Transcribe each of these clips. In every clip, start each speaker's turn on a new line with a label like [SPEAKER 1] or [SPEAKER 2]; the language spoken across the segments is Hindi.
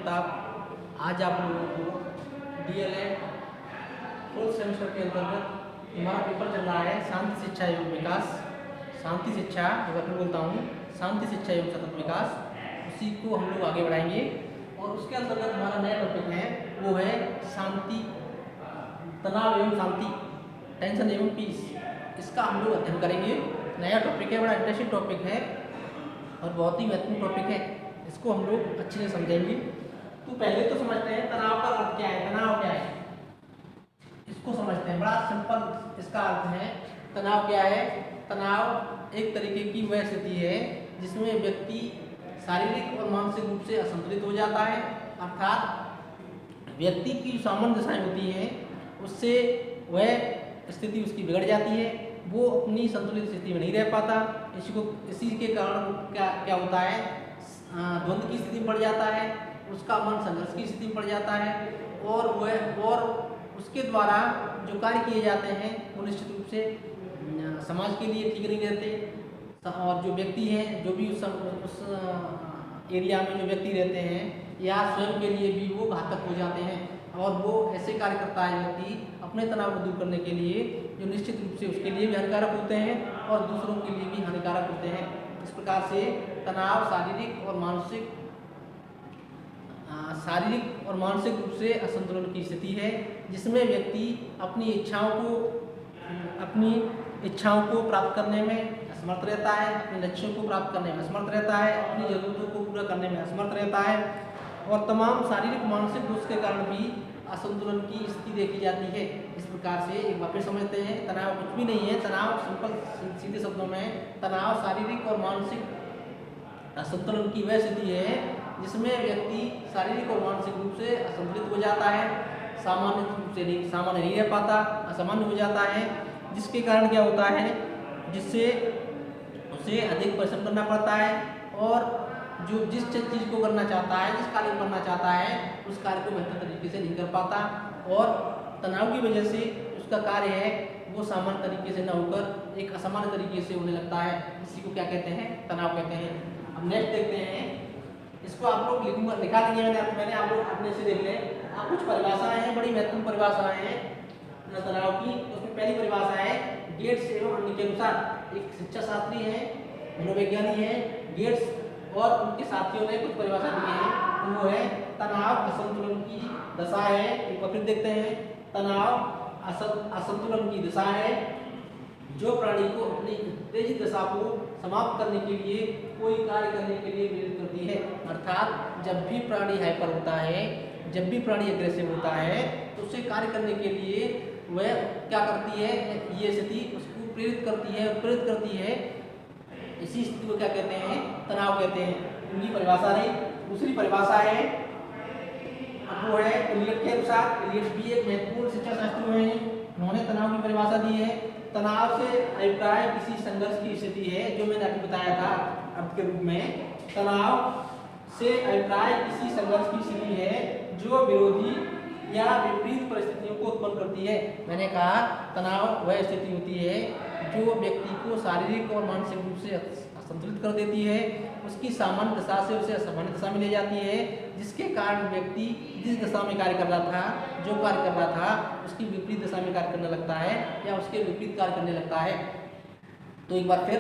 [SPEAKER 1] आदाब। आज आप लोगों को डीएलएड फोर्थ सेमेस्टर के अंतर्गत हमारा पेपर चल रहा है शांति शिक्षा एवं विकास। शांति शिक्षा अगर मैं बोलता हूँ शांति शिक्षा एवं सतत विकास, उसी को हम लोग आगे बढ़ाएंगे। और उसके अंतर्गत हमारा नया टॉपिक है वो है शांति, तनाव एवं शांति, टेंशन एवं पीस। इसका हम लोग अध्ययन करेंगे। नया टॉपिक है, बड़ा इंटरेस्टिंग टॉपिक है और बहुत ही महत्वपूर्ण टॉपिक है। इसको हम लोग अच्छे से समझेंगे। तो पहले तो समझते हैं तनाव का अर्थ क्या है। तनाव क्या है इसको समझते हैं। बड़ा सिंपल इसका अर्थ है। तनाव क्या है? तनाव एक तरीके की वह स्थिति है जिसमें व्यक्ति शारीरिक और मानसिक रूप से असंतुलित हो जाता है। अर्थात व्यक्ति की सामान्य दशाएं होती हैं, उससे वह स्थिति उसकी बिगड़ जाती है, वो अपनी संतुलित स्थिति में नहीं रह पाता। इसी के कारण क्या होता है, द्वंद्व की स्थिति में पड़ जाता है, उसका मन संघर्ष की स्थिति में पड़ जाता है और उसके द्वारा जो कार्य किए जाते हैं वो निश्चित रूप से समाज के लिए ठीक नहीं रहते। और जो व्यक्ति हैं, जो भी उस एरिया में जो व्यक्ति रहते हैं या स्वयं के लिए भी वो घातक हो जाते हैं। और वो ऐसे कार्य करता है व्यक्ति अपने तनाव को दूर करने के लिए जो निश्चित रूप से उसके लिए भी हानिकारक होते हैं और दूसरों के लिए भी हानिकारक होते हैं। इस प्रकार से तनाव शारीरिक और मानसिक रूप से असंतुलन की स्थिति है जिसमें व्यक्ति अपनी इच्छाओं को प्राप्त करने में असमर्थ रहता है, अपने लक्ष्यों को प्राप्त करने में असमर्थ रहता है, अपनी जरूरतों को पूरा करने में असमर्थ रहता है और तमाम शारीरिक मानसिक दोष के कारण भी असंतुलन की स्थिति देखी जाती है। इस प्रकार से एक बार फिर समझते हैं, तनाव कुछ भी नहीं है। तनाव सिंपल सीधे शब्दों में तनाव शारीरिक और मानसिक असंतुलन की वह स्थिति है जिसमें व्यक्ति शारीरिक और मानसिक रूप से असंतुलित हो जाता है, सामान्य नहीं रह पाता, असामान्य हो जाता है, जिसके कारण क्या होता है, जिससे उसे अधिक परिश्रम करना पड़ता है और जो जिस चीज़ को करना चाहता है, जिस कार्य को करना चाहता है, उस कार्य को बेहतर तरीके से नहीं कर पाता और तनाव की वजह से उसका कार्य है वो सामान्य तरीके से न होकर एक असामान्य तरीके से होने लगता है। इसी को क्या कहते हैं? तनाव कहते हैं। अब नेक्स्ट देखते हैं, इसको आप लोग लिखा देंगे मैंने आप लोग अपने से देख लें। आप कुछ परिभाषाएं हैं, बड़ी महत्वपूर्ण परिभाषाएं हैं तनाव की। उसमें पहली परिभाषा है गेट्स एवं अन्य के अनुसार। एक शिक्षा शास्त्री है, मनोवैज्ञानिक है गेट्स और उनके साथियों ने कुछ परिभाषा दी है। वो है तनाव असंतुलन की दशा है। एक बार फिर देखते हैं, तनाव असंतुलन की दशा है जो प्राणी को अपनी उत्तेजित दशा को समाप्त करने के लिए कोई कार्य करने के लिए प्रेरित करती है। अर्थात जब भी प्राणी हाइपर होता है, जब भी प्राणी एग्रेसिव होता है तो उसे कार्य करने के लिए वह क्या करती है, ये स्थिति उसको प्रेरित करती है। इसी स्थिति को क्या कहते हैं? तनाव कहते हैं। उनकी परिभाषा रही। दूसरी परिभाषा है वो है इलियट के अनुसार। इलियट भी एक महत्वपूर्ण शिक्षा शास्त्री हैं, उन्होंने तनाव की परिभाषा दी है। तनाव से अभिप्राय किसी संघर्ष की स्थिति है, जो मैंने आपको बताया था अर्थ के रूप में। तनाव से अभिप्राय किसी संघर्ष की स्थिति है जो विरोधी या विपरीत परिस्थितियों को उत्पन्न करती है। मैंने कहा तनाव वह स्थिति होती है जो व्यक्ति को शारीरिक और मानसिक रूप से असंतुलित कर देती है, उसकी सामान्य दशा से उसे असामान्य दशा में ले जाती है, जिसके कारण व्यक्ति जिस दशा में कार्य कर रहा था, जो कार्य कर रहा था, उसकी विपरीत दशा में कार्य करने लगता है या उसके विपरीत कार्य करने लगता है। तो एक बार फिर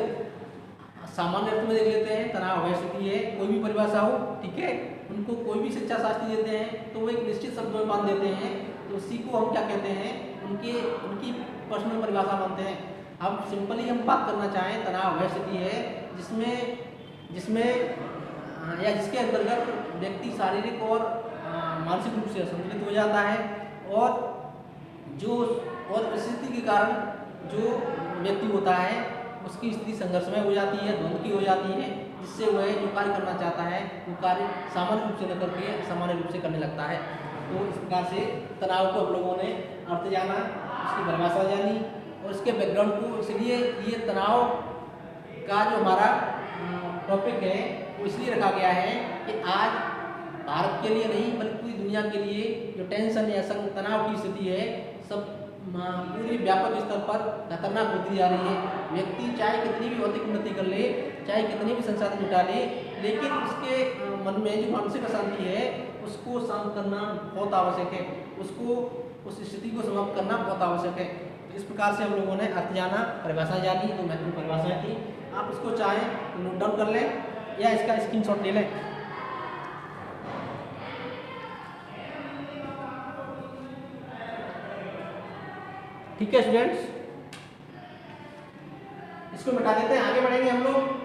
[SPEAKER 1] सामान्य अर्थ में देख लेते हैं। तनाव वह स्थिति है, कोई भी परिभाषा हो, ठीक है, उनको कोई भी शिक्षा शास्त्री देते हैं तो वो एक निश्चित शब्दों में बांध देते हैं, तो उसी को हम क्या कहते हैं, उनकी पर्सनल परिभाषा मानते हैं। अब सिंपली हम बात करना चाहें, तनाव वह स्थिति है जिसमें या जिसके अंतर्गत व्यक्ति शारीरिक और मानसिक रूप से असंतुलित हो जाता है और स्थिति के कारण जो व्यक्ति होता है उसकी स्थिति संघर्षमय हो जाती है, द्वंद्व की हो जाती है, जिससे वह जो कार्य करना चाहता है वो कार्य सामान्य रूप से न करके सामान्य रूप से करने लगता है। तो इस प्रकार से तनाव को हम लोगों ने अर्थ जाना, उसकी परिभाषा जानी और इसके बैकग्राउंड को। इसलिए ये तनाव का जो हमारा टॉपिक है वो इसलिए रखा गया है कि आज भारत के लिए नहीं बल्कि पूरी दुनिया के लिए जो टेंशन या तनाव की स्थिति है सब पूरी व्यापक स्तर पर खतरनाक होती जा रही है। व्यक्ति चाहे कितनी भी भौतिक उन्नति कर ले, चाहे कितने भी संसाधन जुटा ले, लेकिन उसके मन में जो मानसिक अशांति है उसको शांत करना बहुत आवश्यक है, उसको उस स्थिति को समाप्त करना बहुत आवश्यक है। तो इस प्रकार से हम लोगों ने अर्थ जाना, परिभाषा जानी, तो महत्वपूर्ण परिभाषाएं थी। आप इसको चाहें तो नोट डाउन कर लें या इसका स्क्रीनशॉट ले लें। ठीक है स्टूडेंट्स, इसको मिटा देते हैं, आगे बढ़ेंगे हम लोग।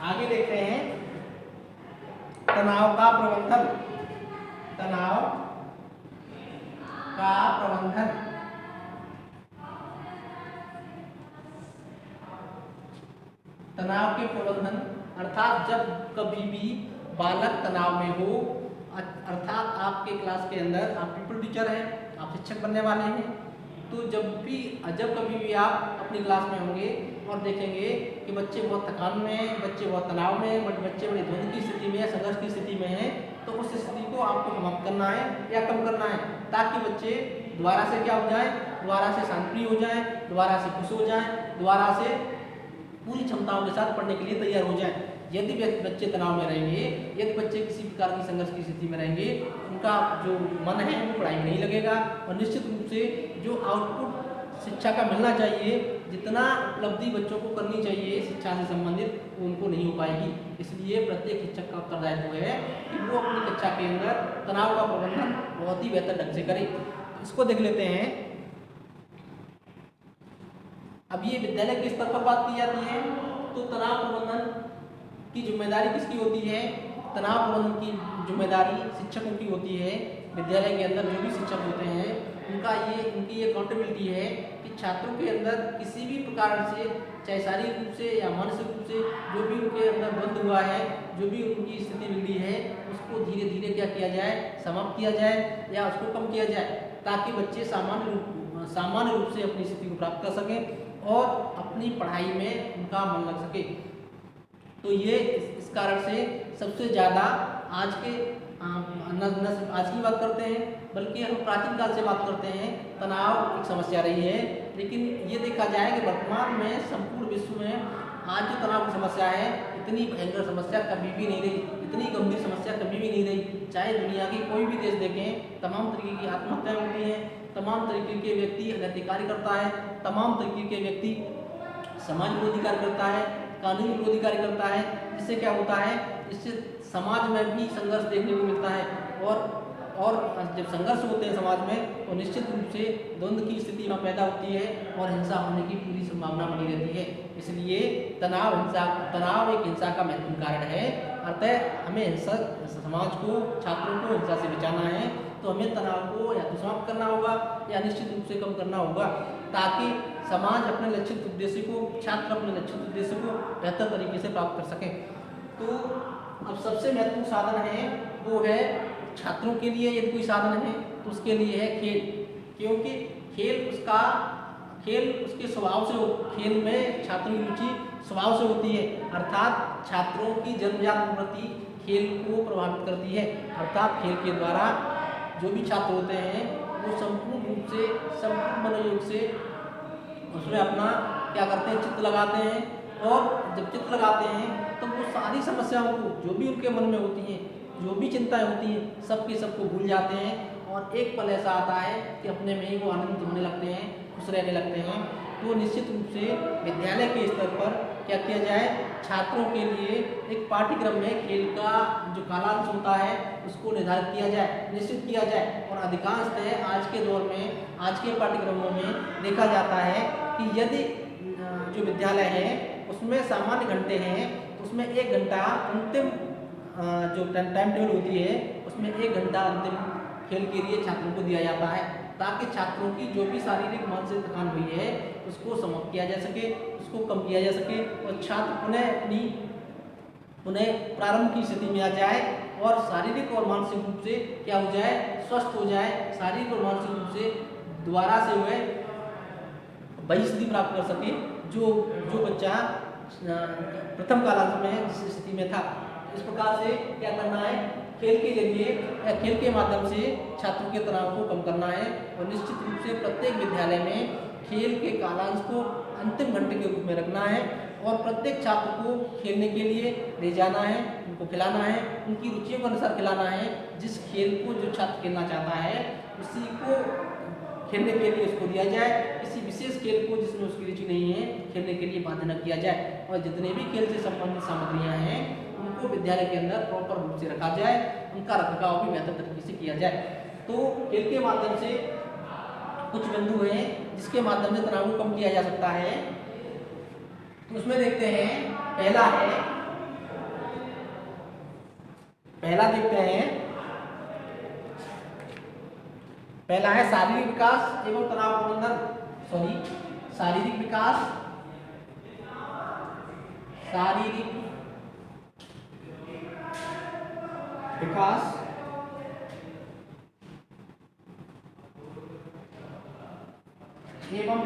[SPEAKER 1] आगे देखते हैं तनाव का प्रबंधन। तनाव का प्रबंधन। तनाव के प्रबंधन अर्थात जब कभी भी बालक तनाव में हो, अर्थात आपके क्लास के अंदर आप पीपल टीचर हैं, आप शिक्षक बनने वाले हैं, तो जब कभी भी आप अपनी क्लास में होंगे और देखेंगे कि बच्चे बहुत थकान में हैं, बच्चे बहुत तनाव में हैं, बच्चे बड़ी द्वंद की स्थिति में या संघर्ष की स्थिति में हैं, तो उस स्थिति को आपको समाप्त करना है या कम करना है, ताकि बच्चे दोबारा से क्या हो जाए, दोबारा से शांतप्रिय हो जाए, दोबारा से खुश हो जाए, दोबारा से पूरी क्षमताओं के साथ पढ़ने के लिए तैयार हो जाए। यदि बच्चे तनाव में रहेंगे, यदि बच्चे किसी प्रकार की संघर्ष की स्थिति में रहेंगे, उनका जो मन है वो पढ़ाई में नहीं लगेगा और निश्चित रूप से जो आउटपुट शिक्षा का मिलना चाहिए, जितना उपलब्धि बच्चों को करनी चाहिए शिक्षा से संबंधित, वो उनको नहीं हो पाएगी। इसलिए प्रत्येक शिक्षक का उत्तरदायित्व है कि वो अपनी कक्षा के अंदर तनाव का प्रबंधन बहुत ही बेहतर ढंग से करे। इसको देख लेते हैं। अब ये विद्यालय के स्तर पर बात की जाती है, तो तनाव प्रबंधन की जिम्मेदारी किसकी होती है? तनाव प्रबंधन की जिम्मेदारी शिक्षकों की होती है। विद्यालय के अंदर जो भी शिक्षक होते हैं उनकी ये अकाउंटेबिलिटी है कि छात्रों के अंदर किसी भी प्रकार से, चाहे शारीरिक रूप से या मानसिक रूप से, जो भी उनके अंदर बंद हुआ है, जो भी उनकी स्थिति बिगड़ी है, उसको धीरे धीरे क्या किया जाए, समाप्त किया जाए या उसको कम किया जाए, ताकि बच्चे सामान्य रूप से अपनी स्थिति को प्राप्त कर सकें और अपनी पढ़ाई में उनका मन लग सके। तो ये इस कारण से सबसे ज़्यादा आज की बात करते हैं, बल्कि हम प्राचीन काल से बात करते हैं, तनाव एक समस्या रही है। लेकिन ये देखा जाए कि वर्तमान में संपूर्ण विश्व में आज जो तनाव की समस्या है, इतनी भयंकर समस्या कभी भी नहीं रही, इतनी गंभीर समस्या कभी भी नहीं रही। चाहे दुनिया की कोई भी देश देखें, तमाम तरीके की आत्महत्याएं होती हैं, तमाम तरीके के व्यक्ति अनैतिक कार्य करता है, तमाम तरीके के व्यक्ति समाज विरोधी कार्य करता है, कानून विरोधी कार्य करता है। इससे क्या होता है, इससे समाज में भी संघर्ष देखने को मिलता है और जब संघर्ष होते हैं समाज में, तो निश्चित रूप से द्वंद्व की स्थिति में पैदा होती है और हिंसा होने की पूरी संभावना बनी रहती है। इसलिए तनाव एक हिंसा का महत्वपूर्ण कारण है। अतः हमें समाज को, छात्रों को हिंसा से बचाना है, तो हमें तनाव को या तो समाप्त करना होगा या निश्चित रूप से कम करना होगा, ताकि समाज अपने लक्षित उद्देश्य को, छात्र अपने लक्षित उद्देश्य को बेहतर तरीके से प्राप्त कर सकें। तो अब सबसे महत्वपूर्ण साधन है वो है छात्रों के लिए, यदि कोई साधन है तो उसके लिए है खेल, क्योंकि खेल उसके स्वभाव से खेल में छात्रों की रुचि स्वभाव से होती है, अर्थात छात्रों की जन्मजात प्रवृत्ति खेल को प्रभावित करती है। अर्थात खेल के द्वारा जो भी छात्र होते हैं वो संपूर्ण रूप से, संपूर्ण मनोयोग से उसमें अपना क्या करते हैं, चित्त लगाते हैं, और जब चित्त लगाते हैं तो वो सारी समस्याओं को, जो भी उनके मन में होती हैं, जो भी चिंताएं होती हैं, सबको भूल जाते हैं और एक पल ऐसा आता है कि अपने में ही वो आनंदित होने लगते हैं, खुश रहने लगते हैं। तो निश्चित रूप से विद्यालय के स्तर पर क्या किया जाए, छात्रों के लिए एक पाठ्यक्रम में खेल का जो कालांश होता है उसको निर्धारित किया जाए, निश्चित किया जाए। और अधिकांशतः आज के दौर में, आज के पाठ्यक्रमों में देखा जाता है कि यदि जो विद्यालय है उसमें सामान्य घंटे हैं, तो उसमें 1 घंटा अंतिम जो टाइम टेबल होती है उसमें 1 घंटा अंतिम खेल के लिए छात्रों को दिया जाता है, ताकि छात्रों की जो भी शारीरिक मानसिक थकान हुई है उसको समाप्त किया जा सके, उसको कम किया जा सके और छात्र पुनः प्रारंभ की स्थिति में आ जाए और शारीरिक और मानसिक रूप से क्या हो जाए, स्वस्थ हो जाए, शारीरिक और मानसिक रूप से दोबारा से वह वही स्थिति प्राप्त कर सके जो बच्चा प्रथम कालांश में जिस स्थिति में था। इस प्रकार से क्या करना है, खेल के जरिए या खेल के माध्यम से छात्रों के तनाव को कम करना है। और निश्चित रूप से प्रत्येक विद्यालय में खेल के कालांश को अंतिम घंटे के रूप में रखना है और प्रत्येक छात्र को खेलने के लिए ले जाना है, उनको खिलाना है, उनकी रुचियों के अनुसार खिलाना है। जिस खेल को जो छात्र खेलना चाहता है उसी को खेलने के लिए उसको दिया जाए, किसी विशेष खेल को जिसमें उसकी रुचि नहीं है खेलने के लिए बाध्य न किया जाए। और जितने भी खेल से संबंधित सामग्रियां हैं उनको विद्यालय के अंदर प्रॉपर रूप से रखा जाए, उनका रखरखाव भी बेहतर तरीके से किया जाए। तो खेल के माध्यम से कुछ बिंदु हैं जिसके माध्यम से तनाव को कम किया जा सकता है। तो उसमें देखते हैं, पहला है शारीरिक विकास एवं तनाव प्रबंधन। शारीरिक विकास एवं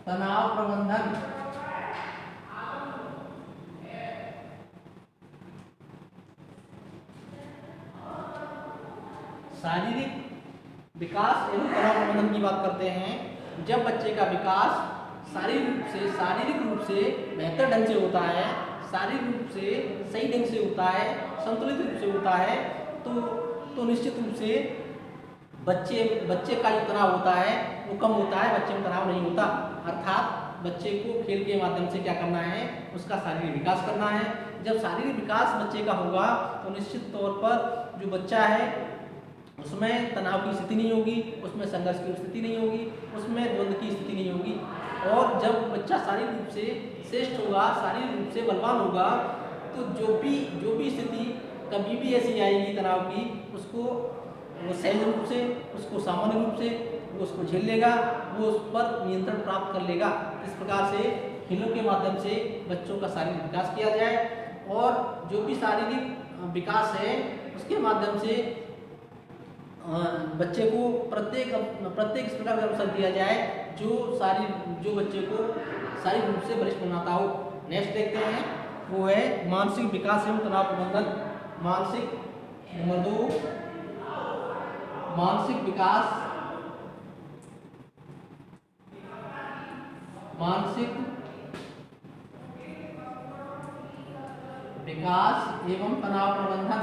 [SPEAKER 1] तनाव प्रबंधन शारीरिक विकास एवं तनाव प्रबंधन की बात करते हैं। जब बच्चे का विकास शारीरिक रूप से बेहतर ढंग से होता है, शारीरिक रूप से सही ढंग से होता है, संतुलित रूप से होता है, तो निश्चित रूप से बच्चे का जो तनाव होता है वो कम होता है, बच्चे में तनाव नहीं होता। अर्थात बच्चे को खेल के माध्यम से क्या करना है, उसका शारीरिक विकास करना है। जब शारीरिक विकास बच्चे का होगा तो निश्चित तौर पर जो बच्चा है उसमें तनाव की स्थिति नहीं होगी, उसमें संघर्ष की स्थिति नहीं होगी, उसमें द्वंद्व की स्थिति नहीं होगी। और जब बच्चा शारीरिक रूप से श्रेष्ठ होगा, शारीरिक रूप से बलवान होगा, तो जो भी स्थिति कभी भी ऐसी आएगी तनाव की, उसको वो सहज रूप से, उसको सामान्य रूप से वो उसको झेल लेगा, वो उस पर नियंत्रण प्राप्त कर लेगा। इस प्रकार से खेलों के माध्यम से बच्चों का शारीरिक विकास किया जाए और जो भी शारीरिक विकास है उसके माध्यम से बच्चे को प्रत्येक इस प्रकार का अवसर दिया जाए जो बच्चे को शारीरिक रूप से बलिष्ठ बनाता हो। नेक्स्ट देखते हैं, वो है मानसिक विकास एवं तनाव प्रबंधन। नंबर 2, मानसिक विकास एवं तनाव प्रबंधन।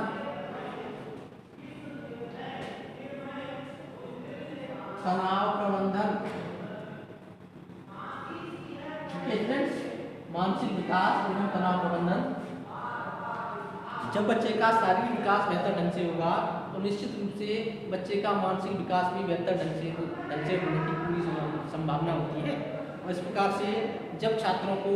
[SPEAKER 1] मानसिक विकास एवं तनाव प्रबंधन। जब बच्चे का शारीरिक विकास बेहतर ढंग से होगा तो निश्चित रूप से बच्चे का मानसिक विकास भी बेहतर ढंग से होने की पूरी संभावना होती है। और इस प्रकार से जब छात्रों को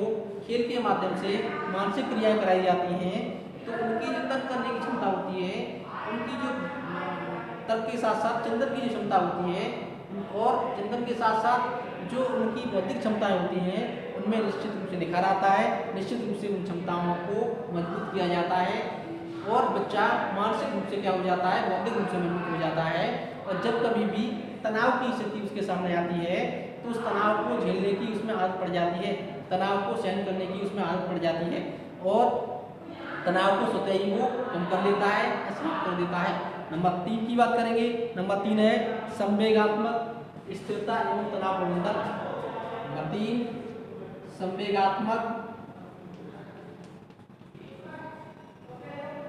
[SPEAKER 1] खेल के माध्यम से मानसिक क्रियाएं कराई जाती हैं तो उनकी जो तर्क करने की क्षमता होती है, उनकी जो तर्क के साथ साथ चिंतन की जो क्षमता होती है और चिंतन के साथ साथ जो उनकी बौद्धिक क्षमताएं होती हैं उनमें निश्चित रूप से निखार आता है। निश्चित रूप से उन क्षमताओं को मजबूत किया जाता है और बच्चा मानसिक रूप से क्या हो जाता है, बौद्धिक रूप से मजबूत हो जाता है। और जब कभी भी तनाव की स्थिति उसके सामने आती है तो उस तनाव को झेलने की उसमें आदत पड़ जाती है, तनाव को सहन करने की उसमें आदत पड़ जाती है और तनाव को स्वतः ही वो कम कर लेता है, समाप्त कर देता है। नंबर 3 की बात करेंगे। नंबर 3 है संवेगात्मक स्थिरता एवं तनाव प्रबंधन। नंबर 3, संवेगात्मक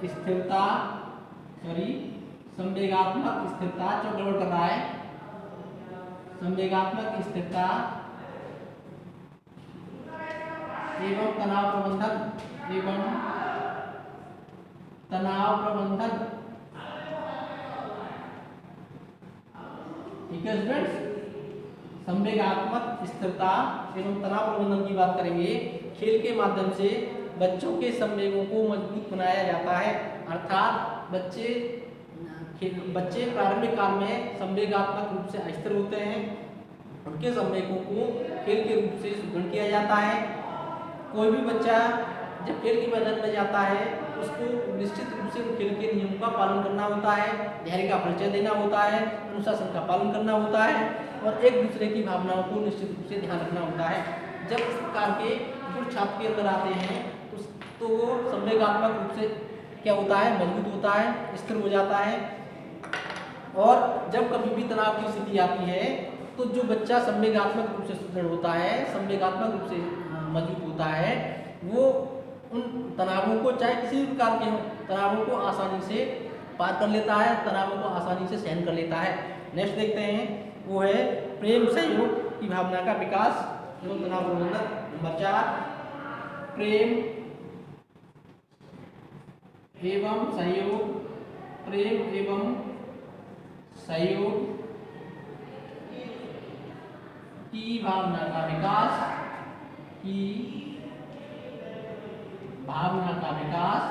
[SPEAKER 1] स्थिरता जो गड़बड़ कर रहा है, संवेगात्मक स्थिरता एवं तनाव प्रबंधन ठीक है स्टूडेंट्स। संवेगात्मक स्थिरता एवं तनाव प्रबंधन की बात करेंगे। खेल के माध्यम से बच्चों के संवेगों को मजबूत बनाया जाता है। अर्थात बच्चे प्रारंभिक काल में संवेगात्मक रूप से अस्थिर होते हैं, उनके संवेगों को खेल के रूप से सुदृढ़ किया जाता है। कोई भी बच्चा जब खेल के मैदान में जाता है उसको निश्चित रूप से खेल के नियमों का पालन करना होता है, धैर्य का परिचय देना होता है, अनुशासन का पालन करना होता है और एक दूसरे की भावनाओं को निश्चित रूप से ध्यान रखना होता है। जब इस प्रकार के गुण छात्र के अंदर आते हैं तो वो संवेगात्मक रूप से क्या होता है, मजबूत होता है, स्थिर हो जाता है। और जब कभी भी तनाव की स्थिति आती है तो जो बच्चा संवेगात्मक रूप से सुदृढ़ होता है, संवेगात्मक रूप से मजबूत होता है, वो उन तनावों को, चाहे किसी भी प्रकार के हों, तनावों को आसानी से पार कर लेता है, तनावों को आसानी से सहन कर लेता है। नेक्स्ट देखते हैं, वो है प्रेम सहयोग की भावना का विकास एवं तनाव प्रबंधन। नंबर 4, प्रेम एवं सहयोग, प्रेम एवं सहयोग की भावना का विकास, की भावना का विकास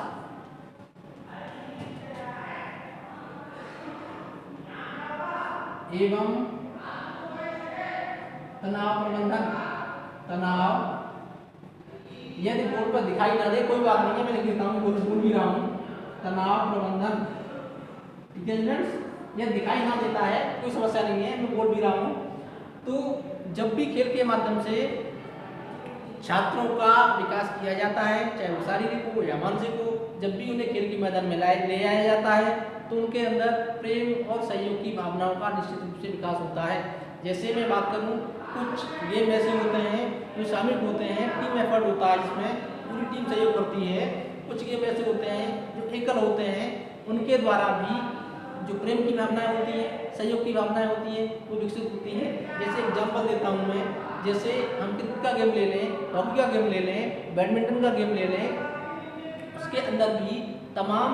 [SPEAKER 1] एवं तनाव प्रबंधन। तनाव यदि बोर्ड पर दिखाई ना दे कोई बात नहीं है, मैं लिख देता हूँ, बोल भी रहा हूँ, तनाव प्रबंधन। ठीक है स्टूडेंट्स, यह दिखाई ना देता है कोई समस्या नहीं है, मैं बोल भी रहा हूँ। तो जब भी खेल के माध्यम से छात्रों का विकास किया जाता है, चाहे वो शारीरिक हो या मानसिक हो, जब भी उन्हें खेल के मैदान में ले आया जाता है तो उनके अंदर प्रेम और सहयोग की भावनाओं का निश्चित रूप से विकास होता है। जैसे मैं बात करूं, कुछ गेम ऐसे होते हैं जो शामिल होते हैं, टीम एफर्ट होता है जिसमें पूरी टीम सहयोग करती है। कुछ गेम ऐसे होते हैं जो एकल होते हैं, उनके द्वारा भी जो प्रेम की भावनाएं होती हैं, सहयोग की भावनाएं होती हैं, वो विकसित होती हैं। जैसे एग्जाम्पल देता हूँ मैं, जैसे हम क्रिकेट का गेम ले लें, हॉकी का गेम ले लें, बैडमिंटन का गेम ले लें, उसके अंदर भी तमाम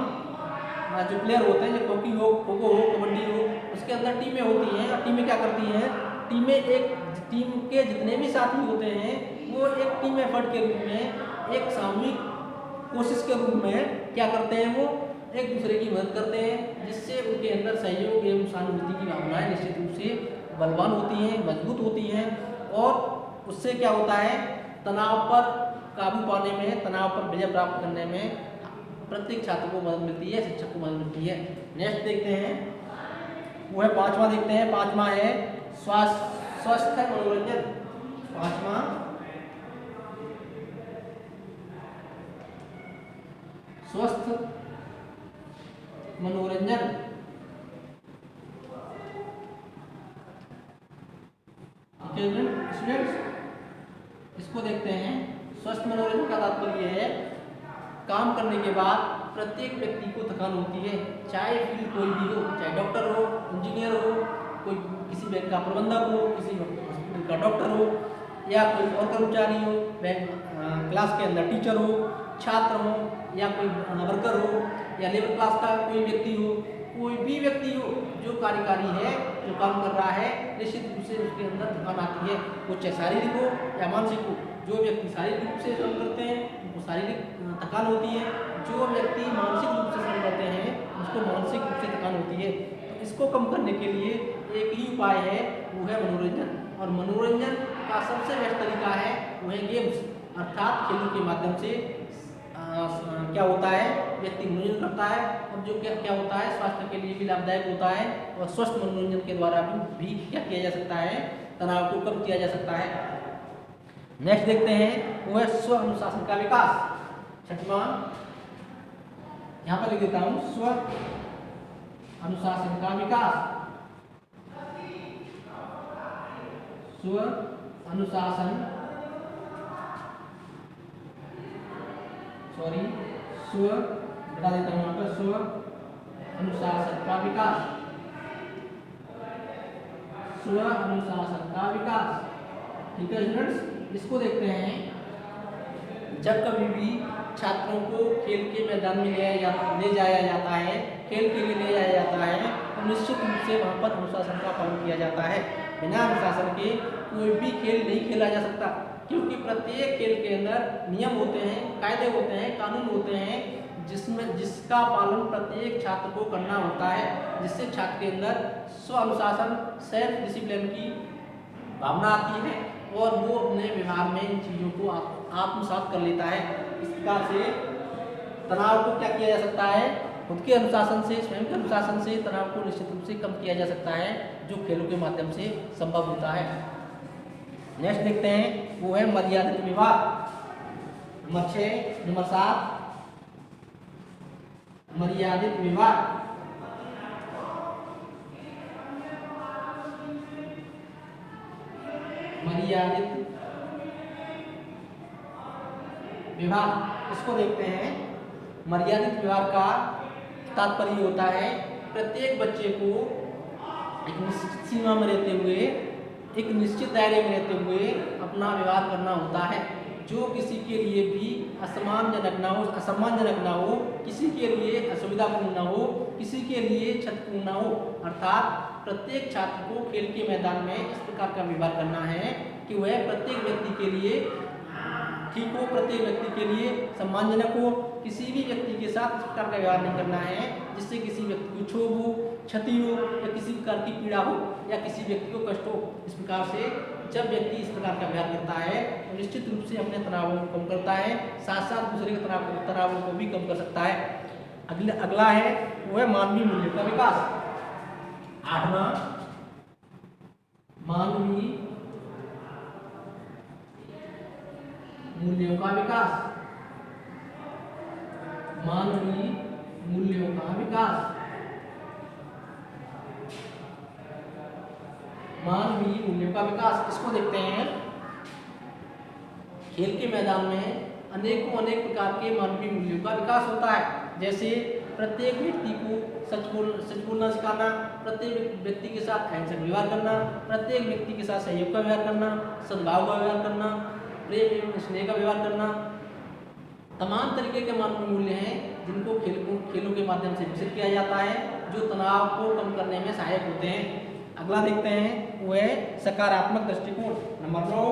[SPEAKER 1] जो प्लेयर होते हैं, जो हॉकी हो, खो खो हो, कबड्डी हो, उसके अंदर टीमें होती हैं। और टीमें क्या करती हैं, टीम के जितने भी साथी होते हैं वो एक टीम एफर्ट के रूप में, एक सामूहिक कोशिश के रूप में क्या करते हैं, वो एक दूसरे की मदद करते हैं, जिससे उनके अंदर सहयोग एवं सहानुभूति की भावनाएं निश्चित रूप से बलवान होती हैं, मजबूत होती हैं। और उससे क्या होता है, तनाव पर काबू पाने में, तनाव पर विजय प्राप्त करने में प्रत्येक छात्र को मदद मिलती है, शिक्षक को मदद मिलती है। नेक्स्ट देखते हैं, वो है 5वां देखते हैं। 5वां है स्वस्थ मनोरंजन। 5वां स्वस्थ मनोरंजन। स्टूडेंट्स, इसको देखते हैं। स्वस्थ मनोरंजन का तात्पर्य है, काम करने के बाद प्रत्येक व्यक्ति को थकान होती है, चाहे फील्ड कोई भी हो, चाहे डॉक्टर हो, इंजीनियर हो, कोई किसी बैंक का प्रबंधक हो, किसी हॉस्पिटल का डॉक्टर हो, या कोई और कर्मचारी हो, क्लास के अंदर टीचर हो, छात्र हो, या कोई वर्कर हो, या लेबर क्लास का कोई व्यक्ति हो, कोई भी व्यक्ति हो जो कार्यकारी है, जो काम कर रहा है, निश्चित रूप से उसके अंदर थकान आती है, वो चाहे शारीरिक हो या मानसिक हो। जो व्यक्ति शारीरिक रूप से श्रम करते हैं उनको शारीरिक थकान होती है, जो व्यक्ति मानसिक रूप से श्रम करते हैं उसको मानसिक रूप से थकान होती है। तो इसको कम करने के लिए एक ही उपाय है, वो है मनोरंजन। और मनोरंजन का सबसे बेस्ट तरीका है वो है गेम्स, अर्थात खेलों के माध्यम से क्या होता है, व्यक्ति मनोरंजन करता है, और जो क्या होता है, स्वास्थ्य के लिए भी लाभदायक होता है। और स्वस्थ मनोरंजन के द्वारा भी क्या किया जा सकता है, तनाव को कम किया जा सकता है। नेक्स्ट देखते हैं, वो है स्व अनुशासन का विकास। 6वां यहाँ पर लिख देता हूँ, स्व अनुशासन का विकास। स्व अनुशासन, स्व बता देता हूँ यहाँ पर, स्व अनुशासन का विकास। स्व अनुशासन का विकास। ठीक है स्टूडेंट्स, इसको देखते हैं। जब कभी भी छात्रों को खेल के मैदान में ले जाया जाता है, खेल के लिए ले जाया जाता है, तो निश्चित रूप से वहाँ पर अनुशासन का पालन किया जाता है। बिना अनुशासन के कोई भी खेल नहीं खेला जा सकता, क्योंकि प्रत्येक खेल के अंदर नियम होते हैं, कायदे होते हैं, कानून होते हैं, जिसका पालन प्रत्येक छात्र को करना होता है, जिससे छात्र के अंदर स्व अनुशासन, सेल्फ डिसिप्लिन की भावना आती है और वो अपने व्यवहार में इन चीज़ों को आत्मसात कर लेता है। इस प्रकार से तनाव को क्या किया जा सकता है, खुद के अनुशासन से, स्वयं के अनुशासन से तनाव को निश्चित रूप से कम किया जा सकता है, जो खेलों के माध्यम से संभव होता है। नेक्स्ट देखते हैं, वो है मर्यादित विभाग। नंबर 6, नंबर 7 मर्यादित विभाग। मर्यादित विभाग, इसको देखते हैं। मर्यादित विभाग का तात्पर्य होता है प्रत्येक बच्चे को एक निश्चित सीमा में रहते हुए, एक निश्चित दायरे में रहते हुए अपना व्यवहार करना होता है, जो किसी के लिए भी असम्मानजनक ना हो, असम्मानजनक ना हो, किसी के लिए असुविधापूर्ण ना हो, किसी के लिए क्षतिपूर्ण ना हो। अर्थात प्रत्येक छात्र को खेल के मैदान में इस प्रकार का व्यवहार करना है कि वह प्रत्येक व्यक्ति के लिए ठीक हो, प्रत्येक व्यक्ति के लिए सम्मानजनक हो। किसी भी व्यक्ति के साथ इस प्रकार का व्यवहार नहीं करना है जिससे किसी व्यक्ति को क्षोभ हो, क्षति हो या किसी प्रकार की पीड़ा हो या किसी व्यक्ति को कष्ट हो। इस प्रकार से जब व्यक्ति इस प्रकार का व्यवहार करता है तो निश्चित रूप से अपने तनावों को कम करता है, साथ साथ दूसरे के तनावों को भी कम कर सकता है। अगला है वो है मानवीय मूल्यों का विकास। 8वां, मानवीय मूल्यों का विकास। मानवीय मूल्यों का विकास। मानवीय मूल्यों का विकास, इसको देखते हैं। खेल के मैदान में अनेक प्रकार के मानवीय मूल्यों का विकास होता है, जैसे प्रत्येक व्यक्ति को सच बोलना सिखाना, प्रत्येक व्यक्ति के साथ अहिंसक व्यवहार करना, प्रत्येक व्यक्ति के साथ सहयोग का व्यवहार करना, सद्भाव का व्यवहार करना, प्रेम एवं स्नेह का व्यवहार करना। तमाम तरीके के मानवीय मूल्य हैं जिनको खेलों के माध्यम से विकसित किया जाता है, जो तनाव को कम करने में सहायक होते हैं। अगला देखते हैं, वो है सकारात्मक दृष्टिकोण। नंबर 9,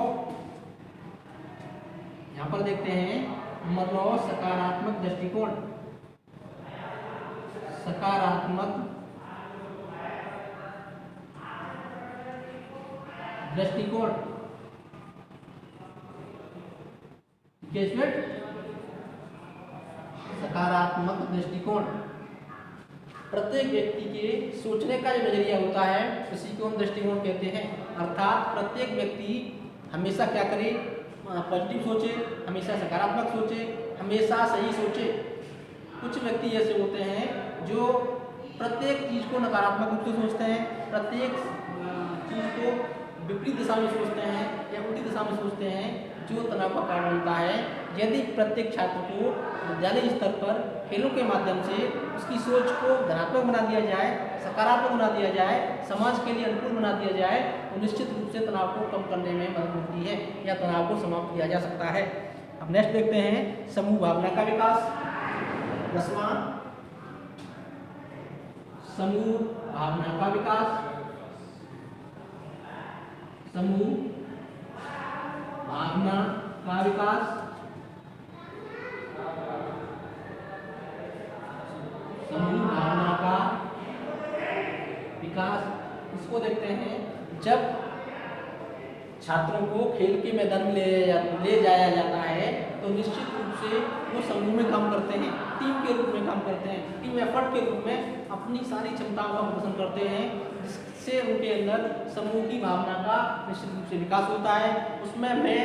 [SPEAKER 1] यहाँ पर देखते हैं नंबर 9, सकारात्मक दृष्टिकोण। सकारात्मक दृष्टिकोण। सकारात्मक दृष्टिकोण, प्रत्येक व्यक्ति के सोचने का जो नजरिया होता है उसी को हम दृष्टिकोण कहते हैं। अर्थात प्रत्येक व्यक्ति हमेशा क्या करे, पॉजिटिव सोचे, हमेशा सकारात्मक सोचे, हमेशा सही सोचे। कुछ व्यक्ति ऐसे होते हैं जो प्रत्येक चीज को नकारात्मक रूप से सोचते हैं, प्रत्येक चीज को विपरीत दिशा में सोचते हैं या उल्टी दिशा में सोचते हैं, जो तनाव का कारण बनता है। यदि प्रत्येक छात्र को विद्यालय स्तर पर खेलों के माध्यम से उसकी सोच को धनात्मक बना दिया जाए, सकारात्मक बना दिया जाए, समाज के लिए अनुकूल बना दिया जाए, तो निश्चित रूप से तनाव को कम करने में मदद मिलती है या तनाव को समाप्त किया जा सकता है। अब नेक्स्ट देखते हैं समूह भावना का विकास। 10वां, समूह भावना का विकास। समूह भावना का विकास। समूह भावना का विकास, इसको देखते हैं। जब छात्रों को खेल के मैदान में ले जाया जाता है तो निश्चित रूप से वो समूह में काम करते हैं, टीम के रूप में काम करते हैं, टीम एफर्ट के रूप में अपनी सारी क्षमताओं का प्रदर्शन करते हैं, जिससे उनके अंदर समूह की भावना का निश्चित रूप से विकास होता है। उसमें मैं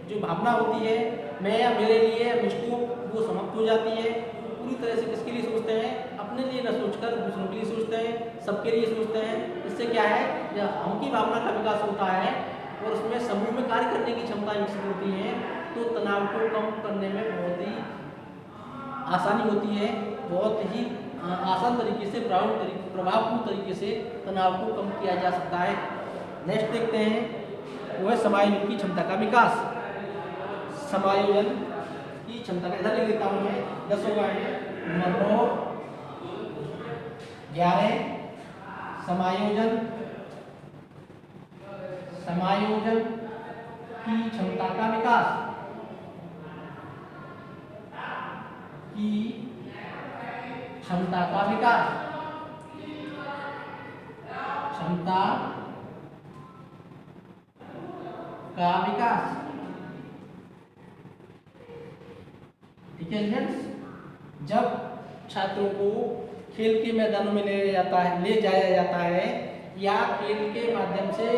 [SPEAKER 1] जो भावना होती है, मैं या मेरे लिए मुझको, वो समाप्त हो जाती है। पूरी तरह से किसके लिए सोचते हैं, अपने लिए न सोचकर दूसरों के लिए सोचते हैं, सबके लिए सोचते हैं। इससे क्या है, जब हम की भावना का विकास होता है और उसमें समूह में कार्य करने की क्षमता विकसित होती है तो तनाव को कम करने में बहुत ही आसानी होती है, बहुत ही आसान तरीके से, प्रभावपूर्ण तरीके से तनाव को कम किया जा सकता है। नेक्स्ट देखते हैं, वो है समायोजन की क्षमता का विकास। समायोजन की क्षमता का, इधर लिख देता हूँ मैं, 10 होगा नंबर 9, 11 समायोजन की क्षमता का विकास। की क्षमता का विकास। क्षमता का विकास। ठीक है स्टूडेंट्स, जब छात्रों को खेल के मैदानों में ले जाया जाता है या खेल के माध्यम से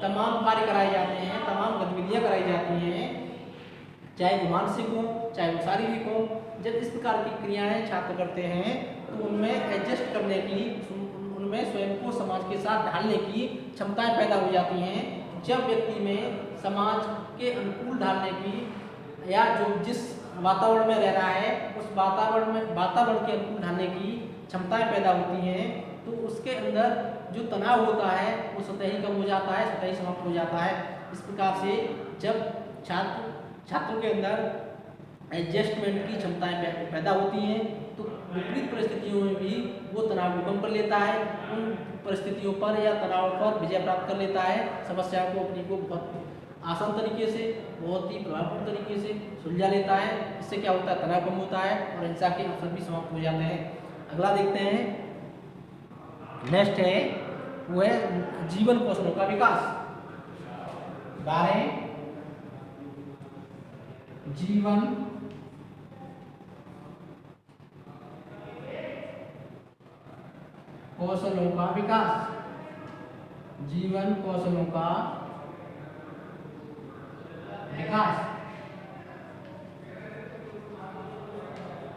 [SPEAKER 1] तमाम कार्य कराए जाते हैं, तमाम गतिविधियाँ कराई जाती हैं, चाहे वो मानसिक हो चाहे वो शारीरिक हो। जब इस प्रकार की क्रियाएं छात्र करते हैं तो उनमें एडजस्ट करने की, उनमें स्वयं को समाज के साथ ढालने की क्षमताएं पैदा हो जाती हैं। जब व्यक्ति में समाज के अनुकूल ढालने की या जो जिस वातावरण में रह रहा है उस वातावरण के अनुकूल ढालने की क्षमताएं पैदा होती हैं तो उसके अंदर जो तनाव होता है वो सतही कम हो जाता है, सतही समाप्त हो जाता है। इस प्रकार से जब छात्रों के अंदर एडजस्टमेंट की क्षमताएं पैदा होती हैं तो विपरीत परिस्थितियों में भी वो तनाव को कम कर लेता है, उन परिस्थितियों पर या तनाव पर विजय प्राप्त कर लेता है, समस्याओं को अपनी को बहुत आसान तरीके से, बहुत ही प्रभावपूर्ण तरीके से सुलझा लेता है। इससे क्या होता है, तनाव कम होता है और हिंसा के अवसर भी समाप्त हो जाते हैं। अगला देखते हैं, नेक्स्ट है वो है जीवन कौशलों का विकास। 12 जीवन कौशलों का विकास, जीवन कौशलों का विकास।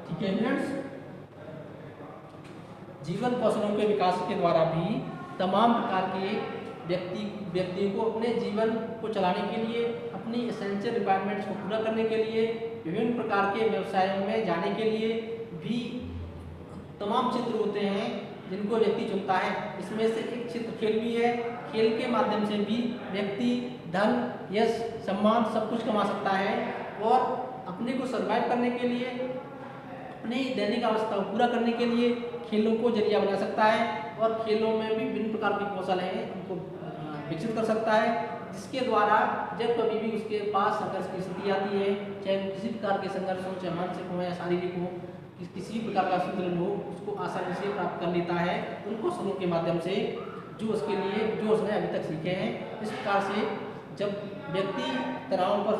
[SPEAKER 1] ठीक है फ्रेंड्स, जीवन कौशलों के विकास के द्वारा भी तमाम प्रकार के व्यक्तियों को अपने जीवन को चलाने के लिए, अपनी एसेंशियल रिक्वायरमेंट्स को पूरा करने के लिए, विभिन्न प्रकार के व्यवसायों में जाने के लिए भी तमाम क्षेत्र होते हैं जिनको व्यक्ति चुनता है। इसमें से एक क्षेत्र खेल भी है। खेल के माध्यम से भी व्यक्ति धन, यश, सम्मान सब कुछ कमा सकता है और अपने को सर्वाइव करने के लिए, अपनी दैनिक आवश्यकताओं को पूरा करने के लिए खेलों को जरिया बना सकता है और खेलों में भी विभिन्न प्रकार के कौशल हैं उनको विकसित कर सकता है, जिसके द्वारा जब कभी भी उसके पास संघर्ष की स्थिति आती है, चाहे वो किसी प्रकार के संघर्ष हो, चाहे मानसिक हो या शारीरिक हो, किसी प्रकार का संतुलन हो, उसको आसानी से प्राप्त कर लेता है उन कौशलों के माध्यम से जो उसने अभी तक सीखे हैं। इस प्रकार से जब व्यक्ति तनाव पर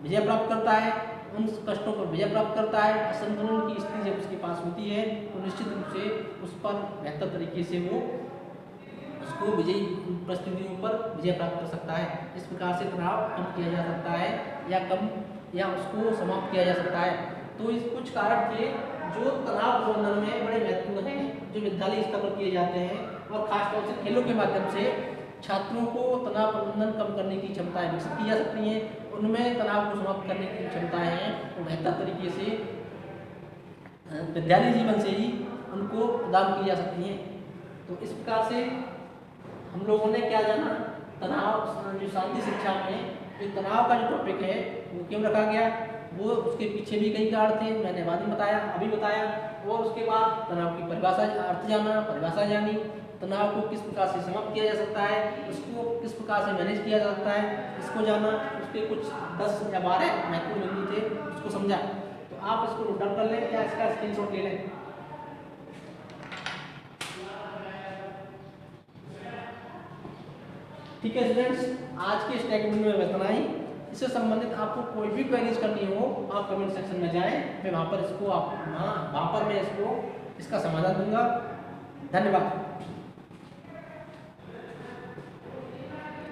[SPEAKER 1] विजय प्राप्त करता है, उन कष्टों पर विजय प्राप्त करता है, असंतुलन की स्थिति जब उसके पास होती है तो निश्चित रूप से उस पर बेहतर तरीके से वो उसको विजयी परिस्थितियों पर विजय प्राप्त कर सकता है। इस प्रकार से तनाव कम किया जा सकता है या उसको समाप्त किया जा सकता है। तो इस कुछ कारक थे जो तनाव प्रबंधन में बड़े महत्वपूर्ण हैं, जो विद्यालय स्तर पर किए जाते हैं और खासतौर से खेलों के माध्यम से छात्रों को तनाव प्रबंधन कम करने की क्षमताएं विकसित की जा सकती हैं। उनमें तनाव को समाप्त करने की क्षमताएं हैं वो बेहतर तरीके से विद्यालय जीवन से ही उनको प्रदान की जा सकती हैं। तो इस प्रकार से हम लोगों ने क्या जाना, तनाव जो शांति शिक्षा में जो तनाव का जो टॉपिक है वो क्यों रखा गया, वो उसके पीछे भी कई कारण थे, मैंने बाद में अभी बताया। और उसके बाद तनाव की परिभाषा, अर्थ जाना, परिभाषा जानी, तनाव को किस प्रकार से समाप्त किया जा सकता है, उसको किस प्रकार से मैनेज किया जा सकता है, इसको जाना। उसके कुछ 10 या 12 महत्वपूर्ण बिंदु थे, उसको समझा। तो आप इसको नोट डाउन कर लें या इसका स्क्रीनशॉट ले लें। ठीक है स्टूडेंट्स, आज के इस वीडियो में इतना ही। इससे संबंधित आपको कोई भी क्वेरीज करनी हो आप कमेंट सेक्शन में जाएं, मैं वहाँ पर मैं इसका समाधान दूंगा। धन्यवाद।